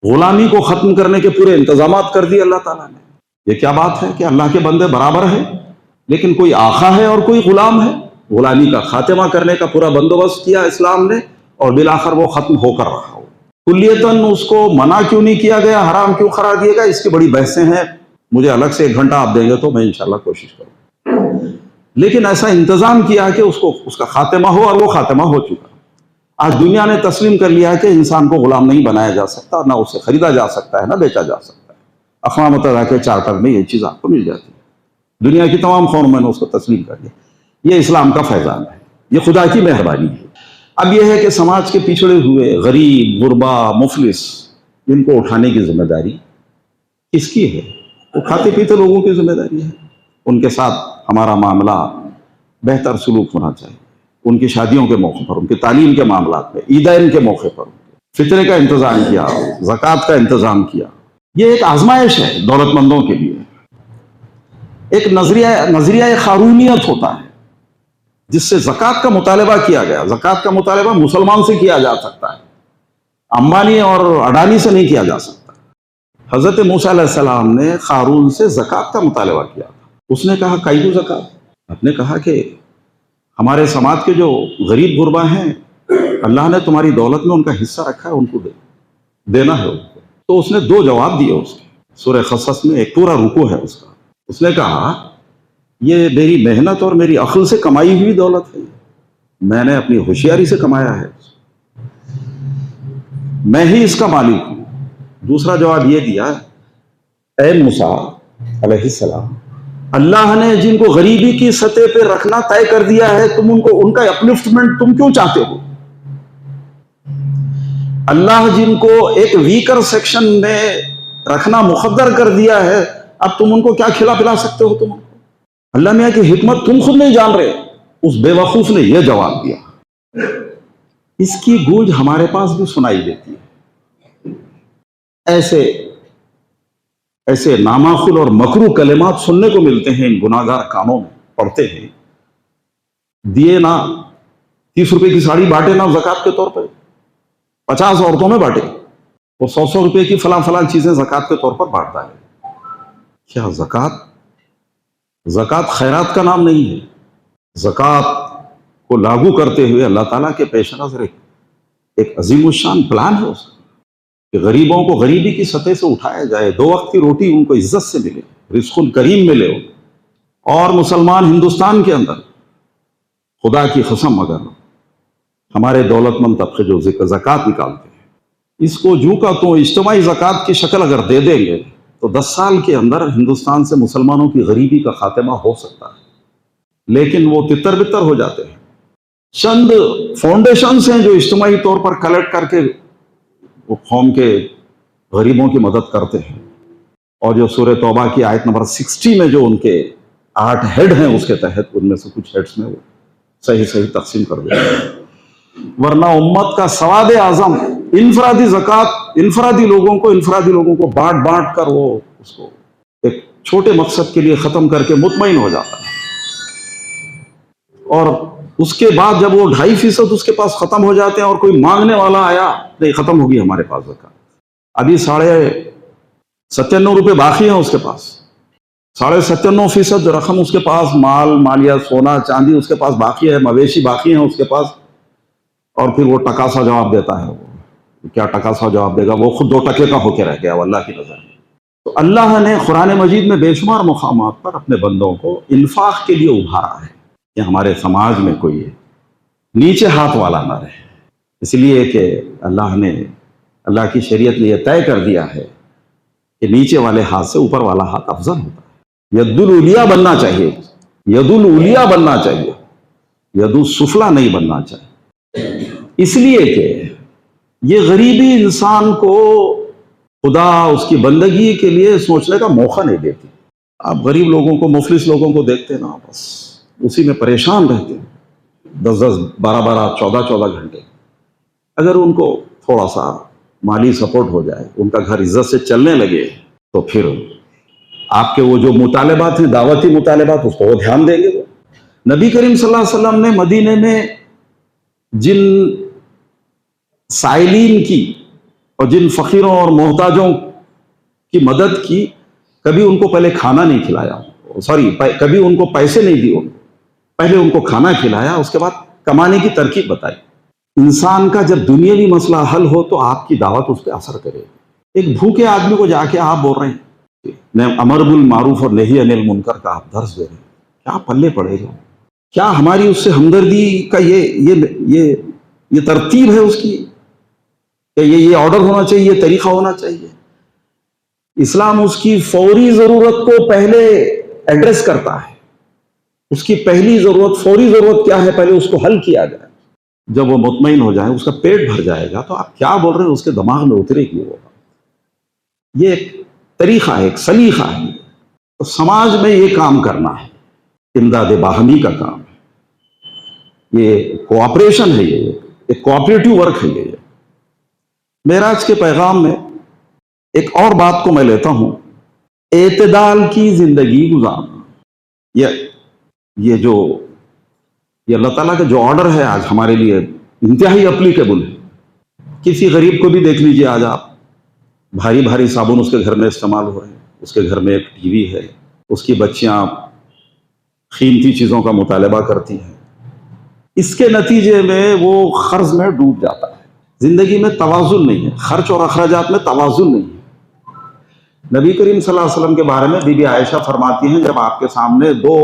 غلامی کو ختم کرنے کے پورے انتظامات کر دیے اللہ تعالیٰ نے. یہ کیا بات ہے کہ اللہ کے بندے برابر ہیں، لیکن کوئی آقا ہے اور کوئی غلام ہے. غلامی کا خاتمہ کرنے کا پورا بندوبست کیا اسلام نے، اور بالآخر وہ ختم ہو کر رہا ہو. کلیتاً اس کو منع کیوں نہیں کیا گیا، حرام کیوں قرار دیا گیا، اس کی بڑی بحثیں ہیں. مجھے الگ سے 1 گھنٹہ آپ دیں گے تو میں انشاءاللہ کوشش کروں. لیکن ایسا انتظام کیا کہ اس کا خاتمہ ہو، اور وہ خاتمہ ہو چکا. آج دنیا نے تسلیم کر لیا کہ انسان کو غلام نہیں بنایا جا سکتا، نہ اسے خریدا جا سکتا ہے، نہ بیچا جا سکتا ہے. اقوام متحدہ کے چارٹر میں یہ چیز آپ کو مل جاتی ہے. دنیا کی تمام قوموں نے اس کو تسلیم کر لیا. یہ اسلام کا فیضان ہے، یہ خدا کی مہربانی ہے. اب یہ ہے کہ سماج کے پچھڑے ہوئے، غریب، غربا، مفلس، ان کو اٹھانے کی ذمہ داری کس کی ہے؟ وہ کھاتے پیتے لوگوں کی ذمہ داری ہے، ان کے ساتھ ہمارا معاملہ بہتر سلوک ہونا چاہیے، ان کی شادیوں کے موقع پر، ان کی تعلیم کے معاملات میں، عیدین کے موقع پر فطرے کا انتظام کیا، زکوٰۃ کا انتظام کیا۔ یہ ایک آزمائش ہے دولت مندوں کے لیے، ایک نظریہ قارونیت ہوتا ہے جس سے زکوٰۃ کا مطالبہ کیا گیا۔ زکوٰۃ کا مطالبہ مسلمان سے کیا جا سکتا ہے، امبانی اور اڈانی سے نہیں کیا جا سکتا۔ حضرت موسیٰ علیہ السلام نے قارون سے زکوٰۃ کا مطالبہ کیا تھا۔ اس نے کہا کائیو زکوٰۃ؟ آپ نے کہا کہ ہمارے سماج کے جو غریب غربا ہیں، اللہ نے تمہاری دولت میں ان کا حصہ رکھا ہے، ان کو دینا ہے ان کو۔ تو اس نے دو جواب دیے اس کے، سورہ قصص میں ایک پورا رکوع ہے اس کا۔ اس نے کہا یہ میری محنت اور میری عقل سے کمائی ہوئی دولت ہے، میں نے اپنی ہوشیاری سے کمایا ہے، میں ہی اس کا مالک ہوں۔ دوسرا جواب یہ دیا، اے موسیٰ علیہ السلام، اللہ نے جن کو غریبی کی سطح پہ رکھنا طے کر دیا ہے، تم ان کا اپلفٹمنٹ تم کیوں چاہتے ہو؟ اللہ جن کو ایک ویکر سیکشن میں رکھنا مقدر کر دیا ہے، اب تم ان کو کیا کھلا پلا سکتے ہو؟ تم اللہ میاں کی حکمت تم خود نہیں جان رہے۔ اس بے وقوف نے یہ جواب دیا۔ اس کی گونج ہمارے پاس بھی سنائی دیتی ہے، ایسے نامعقول اور مکروہ کلمات سننے کو ملتے ہیں ان گناہگار کانوں میں، پڑھتے ہیں دیے نہ 30 روپے کی ساڑی بانٹے نہ زکوٰۃ کے طور پر، 50 عورتوں میں بانٹے، اور 100 روپے کی فلاں چیزیں زکوٰۃ کے طور پر بانٹتا ہے۔ کیا زکوٰۃ خیرات کا نام نہیں ہے؟ زکوٰۃ کو لاگو کرتے ہوئے اللہ تعالیٰ کے پیش نظر ایک عظیم الشان پلان ہے اس کا، کہ غریبوں کو غریبی کی سطح سے اٹھایا جائے، 2 وقت کی روٹی ان کو عزت سے ملے، رزق کریم ملے ان کو۔ اور مسلمان ہندوستان کے اندر خدا کی قسم اگر ہمارے دولت مند طبقے جو زکوٰۃ نکالتے ہیں، اس کو جو کا تو اجتماعی زکوٰۃ کی شکل اگر دے دیں گے تو 10 سال کے اندر ہندوستان سے مسلمانوں کی غریبی کا خاتمہ ہو سکتا ہے۔ لیکن وہ تتر بتر ہو جاتے ہیں۔ چند فاؤنڈیشنز ہیں جو اجتماعی طور پر کلیکٹ کر کے وہ قوم کے غریبوں کی مدد کرتے ہیں، اور جو سورہ توبہ کی آیت نمبر 60 میں جو ان کے 8 ہیڈ ہیں، اس کے تحت ان میں سے کچھ ہیڈز میں وہ صحیح تقسیم کر دیتے ہیں۔ ورنہ امت کا سواد اعظم انفرادی زکوٰۃ، انفرادی لوگوں کو بانٹ کر وہ اس کو ایک چھوٹے مقصد کے لیے ختم کر کے مطمئن ہو جاتا ہے، اور اس کے بعد جب وہ 2.5% اس کے پاس ختم ہو جاتے ہیں اور کوئی مانگنے والا آیا، نہیں ختم ہوگی ہمارے پاس زکوٰۃ، ابھی 97.5 روپے باقی ہیں اس کے پاس، 97.5% رقم اس کے پاس، مالیہ سونا چاندی اس کے پاس باقی ہے، مویشی باقی ہیں اس کے پاس، اور پھر وہ ٹکاسا جواب دیتا ہے۔ وہ کیا ٹکاسا جواب دے گا؟ وہ خود 2 ٹکے کا ہو کے رہ گیا وہ اللہ کی نظر میں۔ تو اللہ نے قرآن مجید میں بے شمار مقامات پر اپنے بندوں کو انفاق کے لیے ابھارا ہے کہ ہمارے سماج میں کوئی نیچے ہاتھ والا نہ رہے، اس لیے کہ اللہ کی شریعت نے یہ طے کر دیا ہے کہ نیچے والے ہاتھ سے اوپر والا ہاتھ افضل ہوتا ہے۔ ید العلیٰ بننا چاہیے، ید العلیٰ بننا چاہیے، ید السفلیٰ نہیں بننا چاہیے، اس لیے کہ یہ غریبی انسان کو خدا اس کی بندگی کے لیے سوچنے کا موقع نہیں دیتی۔ آپ غریب لوگوں کو، مفلس لوگوں کو دیکھتے نا، بس اسی میں پریشان رہتے ہیں 10 12 14 گھنٹے۔ اگر ان کو تھوڑا سا مالی سپورٹ ہو جائے، ان کا گھر عزت سے چلنے لگے، تو پھر آپ کے وہ جو مطالبات ہیں، دعوتی مطالبات، اس کو وہ دھیان دیں گے۔ وہ نبی کریم صلی اللہ علیہ وسلم نے مدینے میں جن سائلین کی اور جن فقیروں اور محتاجوں کی مدد کی، کبھی ان کو پہلے کھانا نہیں کھلایا، کبھی ان کو پیسے نہیں دیے، پہلے ان کو کھانا کھلایا، اس کے بعد کمانے کی ترکیب بتائی۔ انسان کا جب دنیاوی مسئلہ حل ہو تو آپ کی دعوت اس پہ اثر کرے۔ ایک بھوکے آدمی کو جا کے آپ بول رہے ہیں امر بالمعروف اور نہی عن المنکر کا آپ درس دے رہے ہیں، کیا پلے پڑے گا؟ کیا ہماری اس سے ہمدردی کا یہ ترتیب ہے اس کی کہ یہ آرڈر ہونا چاہیے، یہ طریقہ ہونا چاہیے؟ اسلام اس کی فوری ضرورت کو پہلے ایڈریس کرتا ہے۔ اس کی پہلی ضرورت، فوری ضرورت کیا ہے؟ پہلے اس کو حل کیا جائے۔ جب وہ مطمئن ہو جائے، اس کا پیٹ بھر جائے گا، تو آپ کیا بول رہے ہیں اس کے دماغ میں اترے گی وہ۔ یہ ایک طریقہ ہے، ایک سلیقہ ہے۔ تو سماج میں یہ کام کرنا ہے، امداد باہمی کا کام، یہ کوآپریشن ہے، یہ ایک کوآپریٹو ورک ہے یہ۔ معراج کے پیغام میں ایک اور بات کو میں لیتا ہوں، اعتدال کی زندگی گزارنا۔ یہ اللہ تعالیٰ کا جو آرڈر ہے آج ہمارے لیے انتہائی اپلیکیبل ہے۔ کسی غریب کو بھی دیکھ لیجئے، آج آپ بھاری بھاری صابن اس کے گھر میں استعمال ہو رہے ہیں، اس کے گھر میں ایک ٹی وی ہے، اس کی بچیاں قیمتی چیزوں کا مطالبہ کرتی ہیں، اس کے نتیجے میں وہ قرض میں ڈوب جاتا ہے۔ زندگی میں توازن نہیں ہے، خرچ اور اخراجات میں توازن نہیں ہے۔ نبی کریم صلی اللہ علیہ وسلم کے بارے میں بی بی عائشہ فرماتی ہیں، جب آپ کے سامنے دو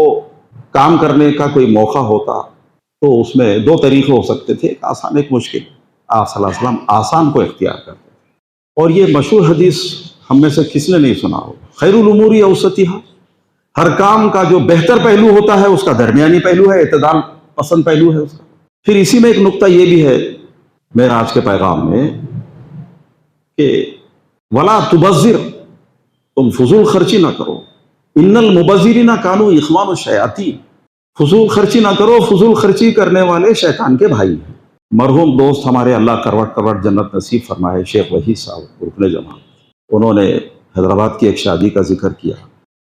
کام کرنے کا کوئی موقع ہوتا تو اس میں دو طریقے ہو سکتے تھے، ایک آسان ایک مشکل۔ آپ صلی اللہ علیہ وسلم آسان کو اختیار کرتے تھے۔ اور یہ مشہور حدیث ہم میں سے کس نے نہیں سنا ہو، خیر الامور اوسطھا، ہر کام کا جو بہتر پہلو ہوتا ہے اس کا درمیانی پہلو ہے، اعتدال پسند پہلو ہے اس کا۔ پھر اسی میں ایک نقطہ یہ بھی ہے معراج کے پیغام میں کہ ولا تبذر، تم فضول خرچی نہ کرو، ان المبذرین کانوا اخوان الشیاطین، فضول خرچی نہ کرو، فضول خرچی کرنے والے شیطان کے بھائی ہیں۔ مرحوم دوست ہمارے اللہ کروٹ کروٹ جنت نصیب فرمائے، شیخ وحید صاحب رکن جماعت، انہوں نے حیدرآباد کی ایک شادی کا ذکر کیا۔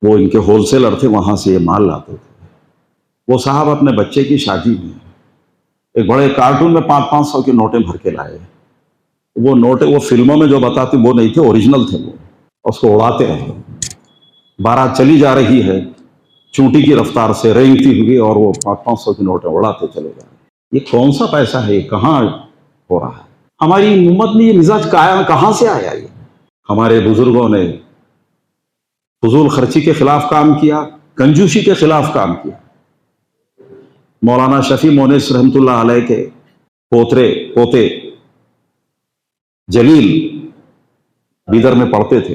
وہ ان کے ہول سیلر تھے، وہاں سے یہ مال لاتے تھے۔ وہ صاحب اپنے بچے کی شادی میں ایک بڑے کارٹون میں 500 کی نوٹیں بھر کے لائے۔ وہ نوٹیں وہ فلموں میں جو بتاتے وہ نہیں تھے، اوریجنل تھے وہ، اس کو اڑاتے رہے۔ بارات چلی جا رہی ہے چونٹی کی رفتار سے رینگتی ہوئی، اور وہ 500 کی نوٹیں اڑاتے چلے جا رہے۔ یہ کون سا پیسہ ہے، یہ کہاں ہو رہا ہے؟ ہماری امت میں یہ مزاج کہاں سے آیا؟ یہ ہمارے بزرگوں نے فضول خرچی کے خلاف کام کیا، کنجوسی کے خلاف کام کیا۔ مولانا شفیع مونس رحمۃ اللہ علیہ کے پوتے جلیل بیدر میں پڑھتے تھے،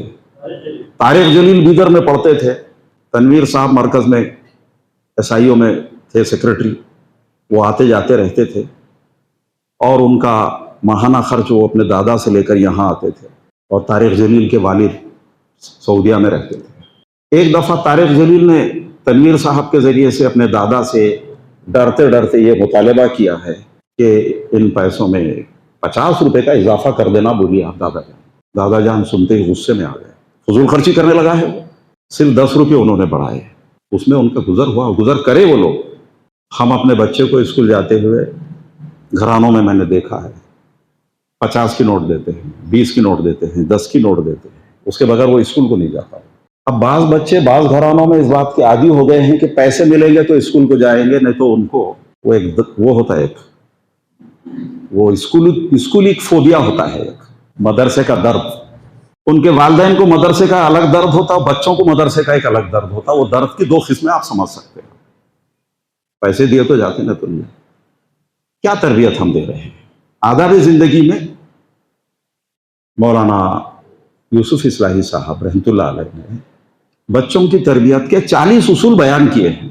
طارق جلیل بیدر میں پڑھتے تھے، تنویر صاحب مرکز میں ایس آئی او میں تھے سیکرٹری، وہ آتے جاتے رہتے تھے، اور ان کا ماہانہ خرچ وہ اپنے دادا سے لے کر یہاں آتے تھے، اور طارق جلیل کے والد سعودیہ میں رہتے تھے۔ ایک دفعہ طارق جلیل نے تنویر صاحب کے ذریعے سے اپنے دادا سے ڈرتے ڈرتے یہ مطالبہ کیا ہے کہ ان پیسوں میں 50 روپے کا اضافہ کر دینا بولیے آپ دادا جان۔ دادا جان سنتے ہی غصے میں آ گئے، فضول خرچی کرنے لگا ہے وہ، صرف 10 روپے انہوں نے بڑھائے، اس میں ان کا گزر ہوا، گزر کرے وہ لوگ۔ ہم اپنے بچے کو اسکول جاتے ہوئے گھرانوں میں نے دیکھا ہے 50 کی نوٹ دیتے ہیں، 20 کی نوٹ دیتے ہیں، 10 کی نوٹ دیتے ہیں، اس کے بغیر وہ اسکول کو نہیں جاتا۔ اب بعض بچے بعض گھرانوں میں اس بات کے عادی ہو گئے ہیں کہ پیسے ملیں گے تو اسکول کو جائیں گے، نہیں تو ان کو وہ ہوتا ہے، وہ اسکولی فوبیا ہوتا ہے، ایک مدرسے کا درد۔ ان کے والدین کو مدرسے کا الگ درد ہوتا ہے، بچوں کو مدرسے کا ایک الگ درد ہوتا ہے۔ وہ درد کی 2 قسمیں آپ سمجھ سکتے ہیں۔ پیسے دیے تو جاتے نا تم، کیا تربیت ہم دے رہے ہیں؟ آداب زندگی میں مولانا یوسف اصلاحی صاحب رحمۃ اللہ علیہ نے بچوں کی تربیت کے 40 اصول بیان کیے ہیں،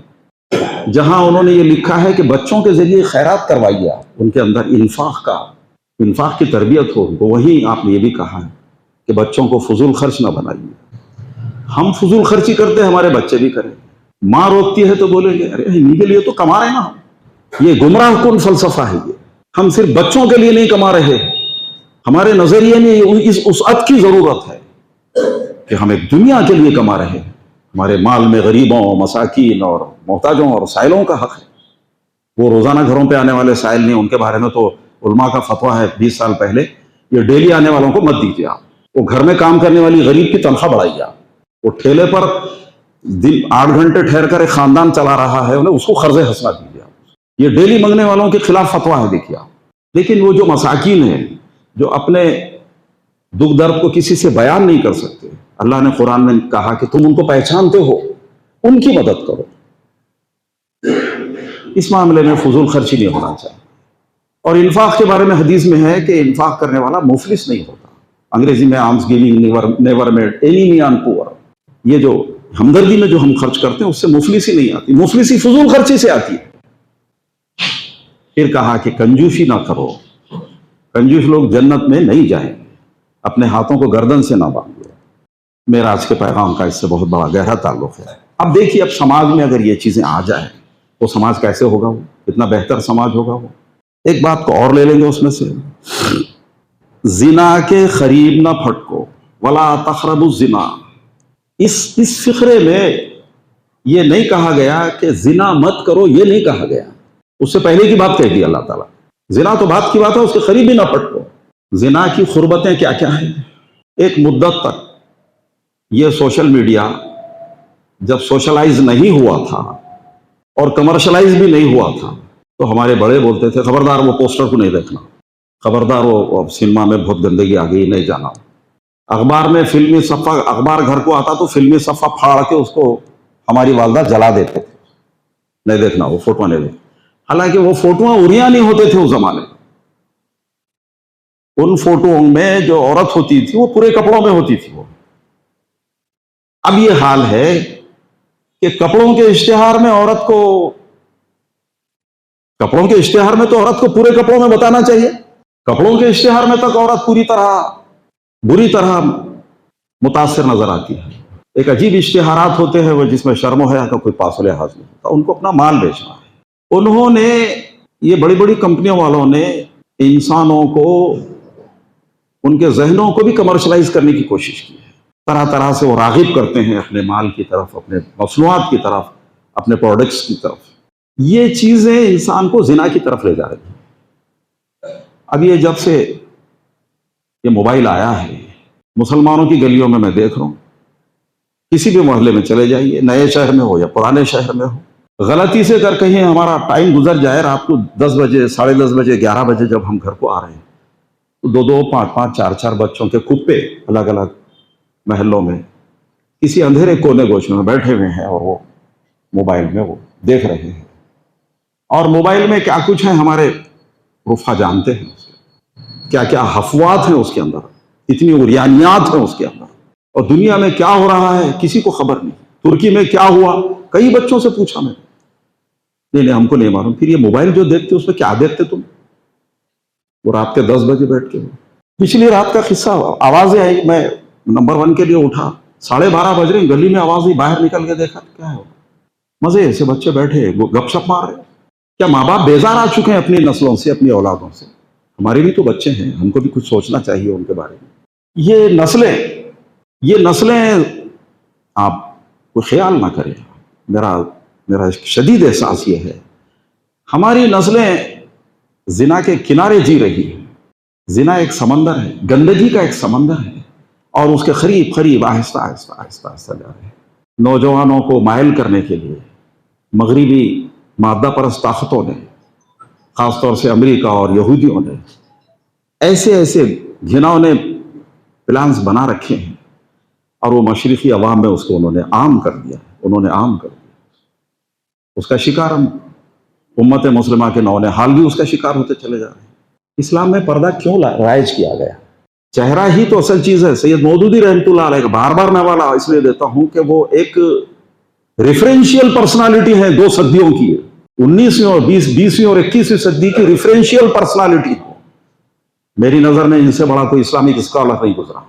جہاں انہوں نے یہ لکھا ہے کہ بچوں کے ذریعے خیرات کروائیے، ان کے اندر انفاق کی تربیت ہو۔ تو وہیں آپ نے یہ بھی کہا ہے کہ بچوں کو فضول خرچ نہ بنائیے۔ ہم فضول خرچی کرتے ہیں، ہمارے بچے بھی کریں۔ ماں روکتی ہے تو بولیں گے ارے انہیں کے لیے تو کما رہے ہیں نا ہم۔ یہ گمراہ کن فلسفہ ہے، یہ ہم صرف بچوں کے لیے نہیں کما رہے، ہمارے نظریے میں اس وسعت کی ضرورت ہے کہ ہم ایک دنیا کے لیے کما رہے ہیں۔ ہمارے مال میں غریبوں، مساکین اور محتاجوں اور سائلوں کا حق ہے۔ وہ روزانہ گھروں پہ آنے والے سائل نہیں، ان کے بارے میں تو علماء کا فتویٰ ہے 20 سال پہلے، یہ ڈیلی آنے والوں کو مت دیجیے آپ۔ وہ گھر میں کام کرنے والی غریب کی تنخواہ بڑھائیے آپ۔ وہ ٹھیلے پر 8 گھنٹے ٹھہر کر ایک خاندان چلا رہا ہے، انہیں اس کو قرض حسنہ دیجیے آپ۔ یہ ڈیلی منگنے والوں کے خلاف فتویٰ ہے، دیکھیے آپ۔ لیکن وہ جو مساکین ہیں، جو اپنے دکھ درد کو کسی سے بیان نہیں کر سکتے، اللہ نے قرآن میں کہا کہ تم ان کو پہچانتے ہو، ان کی مدد کرو۔ اس معاملے میں فضول خرچی نہیں ہونا چاہیے۔ اور انفاق کے بارے میں حدیث میں ہے کہ انفاق کرنے والا مفلس نہیں ہوتا۔ انگریزی میں arms giving never made any man poor. یہ جو ہمدردی میں جو ہم خرچ کرتے ہیں اس سے مفلسی نہیں آتی، مفلسی فضول خرچی سے آتی ہے۔ پھر کہا کہ کنجوسی نہ کرو، کنجوس لوگ جنت میں نہیں جائیں گے، اپنے ہاتھوں کو گردن سے نہ باندھو۔ معراج کے پیغام کا اس سے بہت بڑا گہرا تعلق ہے۔ اب دیکھیے، اب سماج میں اگر یہ چیزیں آ جائیں تو سماج کیسے ہوگا؟ وہ کتنا بہتر سماج ہوگا وہ۔ ایک بات کو اور لے لیں گے اس میں سے، زنا کے قریب نہ پھٹکو ولا تقربوا الزنا۔ اس فقرے میں یہ نہیں کہا گیا کہ زنا مت کرو، یہ نہیں کہا گیا، اس سے پہلے کی بات کہہ دی اللہ تعالیٰ۔ زنا تو بات کی بات ہے، اس کے قریب بھی نہ پھٹکو۔ زنا کی قربتیں کیا کیا ہیں؟ ایک مدت تک یہ سوشل میڈیا جب سوشلائز نہیں ہوا تھا اور کمرشلائز بھی نہیں ہوا تھا تو ہمارے بڑے بولتے تھے خبردار وہ پوسٹر کو نہیں دیکھنا، خبردار وہ سنیما میں بہت گندگی آ گئی، نہیں جانا۔ اخبار میں فلمی صفحہ، اخبار گھر کو آتا تو فلمی صفحہ پھاڑ کے اس کو ہماری والدہ جلا دیتے تھے، نہیں دیکھنا، وہ فوٹو نہیں دیکھنا۔ حالانکہ وہ فوٹویں اریاں نہیں ہوتے تھے اس زمانے میں، ان فوٹو میں جو عورت ہوتی تھی وہ پورے کپڑوں میں ہوتی تھی وہ۔ اب یہ حال ہے کہ کپڑوں کے اشتہار میں عورت کو، کپڑوں کے اشتہار میں تو عورت کو پورے کپڑوں میں بتانا چاہیے، کپڑوں کے اشتہار میں تک عورت پوری طرح بری طرح متاثر نظر آتی ہے۔ ایک عجیب اشتہارات ہوتے ہیں وہ جس میں شرم و حیا کا کوئی پاس و لحاظ نہیں ہوتا، ان کو اپنا مال بیچنا ہے۔ انہوں نے، یہ بڑی بڑی کمپنیوں والوں نے انسانوں کو، ان کے ذہنوں کو بھی کمرشلائز کرنے کی کوشش کی ہے۔ طرح طرح سے وہ راغب کرتے ہیں اپنے مال کی طرف، اپنے مصنوعات کی طرف، اپنے پروڈکٹس کی طرف۔ یہ چیزیں انسان کو زنا کی طرف لے جا رہی ہیں۔ اب یہ جب سے یہ موبائل آیا ہے، مسلمانوں کی گلیوں میں دیکھ رہا ہوں، کسی بھی محلے میں چلے جائیے، نئے شہر میں ہو یا پرانے شہر میں ہو، غلطی سے اگر کہیں ہمارا ٹائم گزر جائے رات کو 10 بجے، 10:30 بجے، 11 بجے جب ہم گھر کو آ رہے ہیں تو 2-2، 5-5، 4-4 بچوں کے کپے الگ الگ محلوں میں کسی اندھیرے کونے گوشے میں بیٹھے ہوئے ہیں اور وہ موبائل میں وہ دیکھ رہے ہیں۔ اور موبائل میں کیا کچھ ہے ہمارے رفقا جانتے ہیں، کیا کیا حفوات ہیں اس کے اندر، اتنی عریانیات ہیں اس کے اندر، اور دنیا میں کیا ہو رہا ہے کسی کو خبر نہیں۔ ترکی میں کیا ہوا، کئی بچوں سے پوچھا میں، نہیں ہم کو نہیں معلوم۔ پھر یہ موبائل جو دیکھتے اس میں کیا دیکھتے تم؟ وہ رات کے 10 بجے بیٹھ کے، پچھلی رات کا قصہ، آوازیں آئی، میں نمبر 1 کے لیے اٹھا، 12:30 بج رہے، گلی میں آواز ہوئی، باہر نکل کے دیکھا کیا ہے، مزے سے بچے بیٹھے گپ شپ مار رہے۔ کیا ماں باپ بیزار آ چکے ہیں اپنی نسلوں سے، اپنی اولادوں سے؟ ہمارے بھی تو بچے ہیں، ہم کو بھی کچھ سوچنا چاہیے ان کے بارے میں۔ یہ نسلیں آپ کوئی خیال نہ کریں، میرا شدید احساس یہ ہے، ہماری نسلیں زنا کے کنارے جی رہی ہیں۔ زنا ایک سمندر ہے، گندگی کا ایک سمندر ہے، اور اس کے قریب قریب آہستہ آہستہ آہستہ آہستہ جا رہے ہیں۔ نوجوانوں کو مائل کرنے کے لیے مغربی مادہ پرست طاقتوں نے، خاص طور سے امریکہ اور یہودیوں نے، ایسے گھناؤنے پلانز بنا رکھے ہیں، اور وہ مشرقی عوام میں اس کو انہوں نے عام کر دیا، اس کا شکار ہم امت مسلمہ کے نونہال بھی اس کا شکار ہوتے چلے جا رہے ہیں۔ اسلام میں پردہ کیوں رائج کیا گیا؟ چہرہ ہی تو اصل چیز ہے۔ سید مودودی رحمۃ اللہ علیہ، بار بار میں والا اس لیے دیتا ہوں کہ وہ ایک ریفرنشیل پرسنالٹی ہے 2 صدیوں کی، 19ویں اور 20ویں اور 21ویں صدی کی ریفرنشیل پرسنالٹی۔ میری نظر میں ان سے بڑا کوئی اسلامک اسکالر نہیں گزرا۔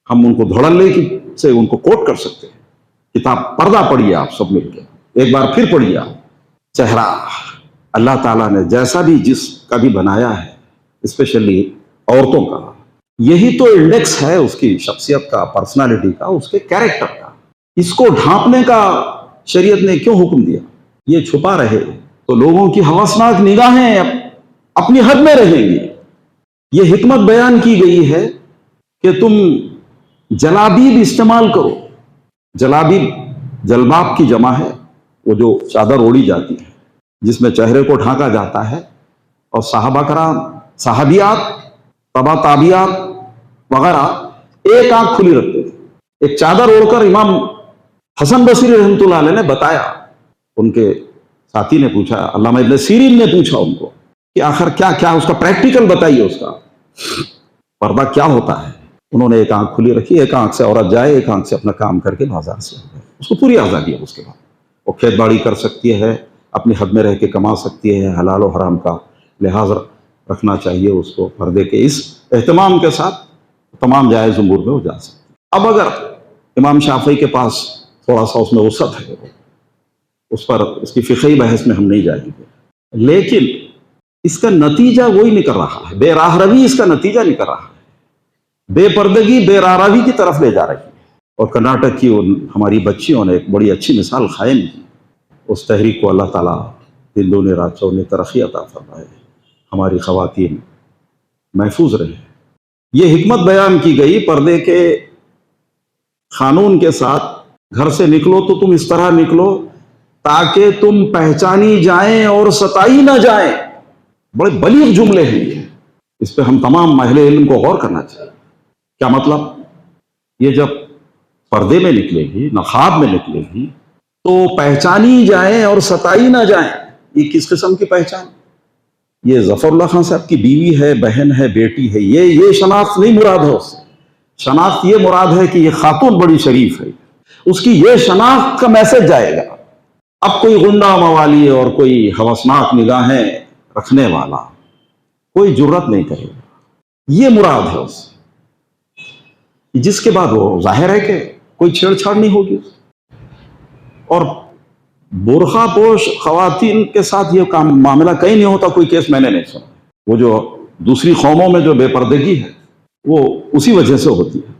ہم ان کو دھڑلے سے ان کو کوٹ کر سکتے ہیں۔ کتاب پردہ پڑھیے آپ سب مل کے، ایک بار پھر پڑھیے آپ۔ چہرہ اللہ تعالیٰ نے جیسا بھی جس کا بھی بنایا ہے، اسپیشلی عورتوں کا، یہی تو انڈیکس ہے اس کی شخصیت کا، پرسنالٹی کا، اس کے کیریکٹر کا۔ اس کو ڈھانپنے کا شریعت نے کیوں حکم دیا؟ یہ چھپا رہے تو لوگوں کی ہوسناک نگاہیں اپنی حد میں رہیں گی۔ یہ حکمت بیان کی گئی ہے کہ تم جلابیب استعمال کرو۔ جلابیب جلباب کی جمع ہے، وہ جو چادر اوڑی جاتی ہے جس میں چہرے کو ڈھانکا جاتا ہے، اور صحابہ کرام، صحابیات، تبا تابعیات وغیرہ ایک آنکھ کھلی رکھتے تھے۔ ایک چادر اوڑھ کر امام حسن بصری رحمۃ اللہ علیہ نے بتایا، ان کے ساتھی نے پوچھا، علامہ ابن سیرین نے پوچھا ان کو کہ آخر کیا اس کا پریکٹیکل بتائیے، اس کا پردہ کیا ہوتا ہے؟ انہوں نے ایک آنکھ کھلی رکھی، ایک آنکھ سے عورت جائے، ایک آنکھ سے اپنا کام کر کے بازار سے آئے، اس کو پوری آزادی ہے۔ اس کے بعد وہ کھیت باڑی کر سکتی ہے، اپنی حد میں رہ کے کما سکتی ہے، حلال و حرام کا لحاظ رکھنا چاہیے اس کو، پردے کے اس اہتمام کے ساتھ تمام جائز امور میں وہ جا سکتی ہے۔ اب اگر امام شافعی کے پاس تھوڑا سا اس میں وسعت ہے، اس پر اس کی فقہی بحث میں ہم نہیں جائیں گے، لیکن اس کا نتیجہ وہی نکل رہا ہے، بے راہ روی اس کا نتیجہ نکل رہا ہے، بے پردگی بے راہ روی کی طرف لے جا رہی ہے۔ اور کرناٹک کی ہماری بچیوں نے ایک بڑی اچھی مثال قائم کی، اس تحریک کو اللہ تعالیٰ دن دگنی رات چوگنی ترقی عطا فرمائے، ہماری خواتین محفوظ رہے۔ یہ حکمت بیان کی گئی پردے کے قانون کے ساتھ، گھر سے نکلو تو تم اس طرح نکلو تاکہ تم پہچانی جائیں اور ستائی نہ جائیں۔ بڑے بلیغ جملے ہیں یہ، اس پہ ہم تمام اہل علم کو غور کرنا چاہیے۔ کیا مطلب؟ یہ جب پردے میں نکلے گی، نقاب میں نکلے گی، تو پہچانی جائیں اور ستائی نہ جائیں۔ یہ کس قسم کی پہچان؟ یہ ظفر اللہ خان صاحب کی بیوی ہے، بہن ہے، بیٹی ہے، یہ شناخت نہیں مراد ہے اس سے۔ شناخت یہ مراد ہے کہ یہ خاتون بڑی شریف ہے، اس کی یہ شناخت کا میسج جائے گا۔ اب کوئی غنڈہ موالی اور کوئی ہوسناک نگاہیں رکھنے والا کوئی جرت نہیں کرے گا، یہ مراد ہے اس سے، جس کے بعد وہ ظاہر ہے کہ کوئی چھیڑ چھاڑ نہیں ہوگی۔ اور برقع پوش خواتین کے ساتھ یہ معاملہ کہیں نہیں ہوتا، کوئی کیس میں نے نہیں سنا۔ وہ جو دوسری قوموں میں جو بے پردگی ہے وہ اسی وجہ سے ہوتی ہے۔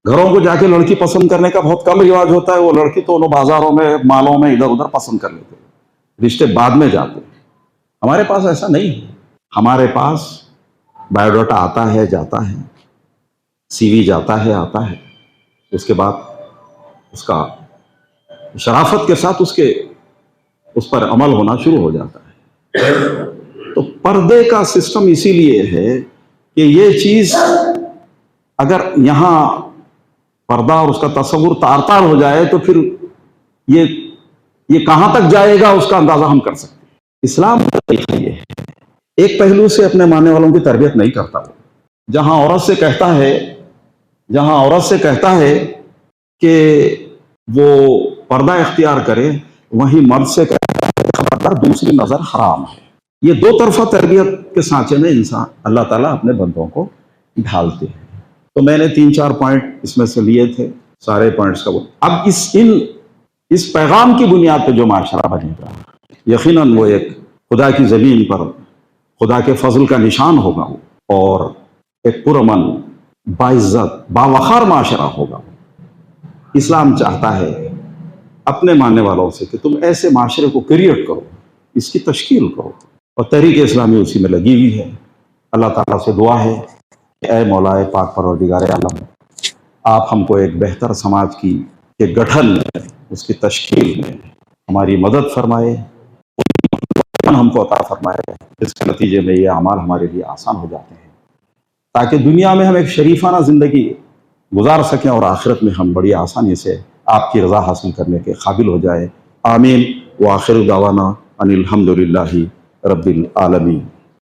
گھروں کو جا کے لڑکی پسند کرنے کا بہت کم رواج ہوتا ہے، وہ لڑکی تو انہوں بازاروں میں مالوں میں ادھر ادھر پسند کر لیتے ہیں، رشتے بعد میں جاتے ہیں۔ ہمارے پاس ایسا نہیں ہے، ہمارے پاس بایو ڈاٹا آتا ہے جاتا ہے، سی وی جاتا ہے آتا ہے، اس کے بعد اس کا شرافت کے ساتھ اس پر عمل ہونا شروع ہو جاتا ہے۔ تو پردے کا سسٹم اسی لیے ہے کہ یہ چیز اگر یہاں پردہ اور اس کا تصور تار تار ہو جائے تو پھر یہ کہاں تک جائے گا اس کا اندازہ ہم کر سکتے ہیں۔ اسلام کا طریقہ یہ ہے، ایک پہلو سے اپنے ماننے والوں کی تربیت نہیں کرتا، جہاں عورت سے کہتا ہے کہ وہ پردہ اختیار کرے، وہیں مرد سے کہتا ہے خبردار دوسری نظر حرام ہے۔ یہ دو طرفہ تربیت کے سانچے میں اللہ تعالیٰ اپنے بندوں کو ڈھالتے ہیں۔ تو میں نے 3-4 پوائنٹ اس میں سے لیے تھے، سارے پوائنٹس کا اب اس پیغام کی بنیاد پہ جو معاشرہ بنے گا، یقیناً وہ ایک خدا کی زمین پر خدا کے فضل کا نشان ہوگا، اور ایک پرامن، باعزت، باوقار معاشرہ ہوگا۔ اسلام چاہتا ہے اپنے ماننے والوں سے کہ تم ایسے معاشرے کو کریٹ کرو، اس کی تشکیل کرو، اور تحریک اسلامی اسی میں لگی ہوئی ہے۔ اللہ تعالیٰ سے دعا ہے کہ اے مولا پاک پروردگار عالم، آپ ہم کو ایک بہتر سماج کی گٹھن میں، اس کی تشکیل میں ہماری مدد فرمائے، ہم کو عطا فرمائے، جس کے نتیجے میں یہ اعمال ہمارے لیے آسان ہو جاتے ہیں، تاکہ دنیا میں ہم ایک شریفانہ زندگی گزار سکیں اور آخرت میں ہم بڑی آسانی سے آپ کی رضا حاصل کرنے کے قابل ہو جائے۔ آمین۔ وآخر دعوانا ان الحمد للہ رب العالمین۔